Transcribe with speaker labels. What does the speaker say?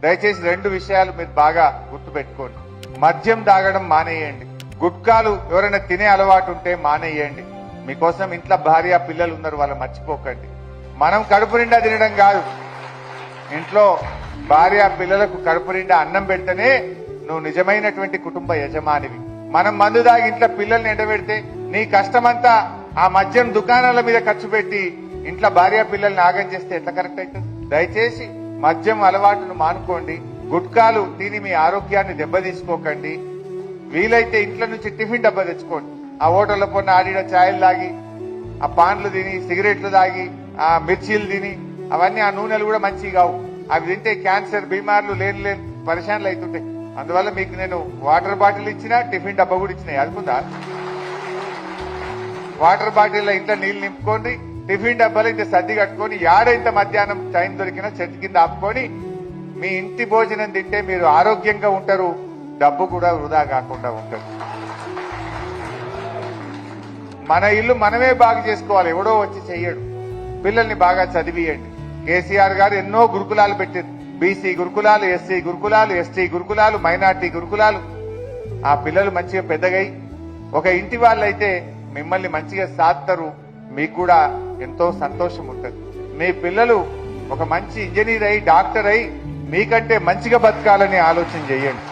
Speaker 1: దయచేసి 2 విషయాలు మీరు బాగా గుర్తుపెట్టుకోండి. మద్యం తాగడం మానేయండి. గుట్కాలు ఎవరైనా తినే అలవాటు ఉంటే మానేయండి. మీకోసం ఇంట్లో భార్య పిల్లలు ఉన్నారు, వాళ్ళు మర్చిపోకండి. మనం కడుపు నిండా తినడం కాదు, ఇంట్లో భార్య పిల్లలకు కడుపు నిండా అన్నం పెడితేనే నువ్వు నిజమైనటువంటి కుటుంబ యజమానివి. మనం మందు దాగి ఇంట్లో పిల్లల్ని ఎండబెడితే నీ కష్టమంతా ఆ మద్యం దుకాణాల మీద ఖర్చు పెట్టి ఇంట్లో భార్య పిల్లల్ని ఆగం చేస్తే ఎట్లా కరెక్ట్ అవుతుంది? దయచేసి మద్యం అలవాటును మానుకోండి. గుట్కాలు తిని మీ ఆరోగ్యాన్ని దెబ్బతీసుకోకండి. వీలైతే ఇంట్లో నుంచి టిఫిన్ డబ్బా తెచ్చుకోండి. ఆ హోటల్లో పొన్న ఆడిన ఛాయలు తాగి, ఆ పాన్లు తిని, సిగరెట్లు తాగి, ఆ మిర్చీలు తిని, అవన్నీ ఆ నూనెలు కూడా మంచివి కావు. అవి తింటే క్యాన్సర్ బీమార్లు లేని పరిశాన్లు అవుతుంటాయి. అందువల్ల మీకు నేను వాటర్ బాటిల్ ఇచ్చినా, టిఫిన్ డబ్బా కూడా ఇచ్చినా, అనుకుందా? వాటర్ బాటిల్లో ఇంట్లో నీళ్లు నింపుకోండి, టిఫిన్ డబ్బాలో ఇంత సర్ది కట్టుకొని ఇంత మధ్యాహ్నం టైం దొరికినా చెట్టు కింద ఆపుకొని మీ ఇంటి భోజనం తింటే మీరు ఆరోగ్యంగా ఉంటారు, డబ్బు కూడా వృధా కాకుండా ఉంటారు. మన ఇల్లు మనమే బాగు చేసుకోవాలి, ఎవడో వచ్చి చెయ్యడు. పిల్లల్ని బాగా చదివియండి. కేసీఆర్ గారు ఎన్నో గురుకులాలు పెట్టారు. బీసీ గురుకులాలు, ఎస్సీ గురుకులాలు, ఎస్టీ గురుకులాలు, మైనార్టీ గురుకులాలు. ఆ పిల్లలు మంచిగా పెద్దగై ఒక ఇంటి వాళ్ళైతే మిమ్మల్ని మంచిగా సాత్తారు, మీకు కూడా ఎంతో సంతోషం ఉంటుంది. మీ పిల్లలు ఒక మంచి ఇంజనీర్ అయి, డాక్టర్ అయి మీకంటే మంచిగా బతకాలని ఆలోచన చేయండి.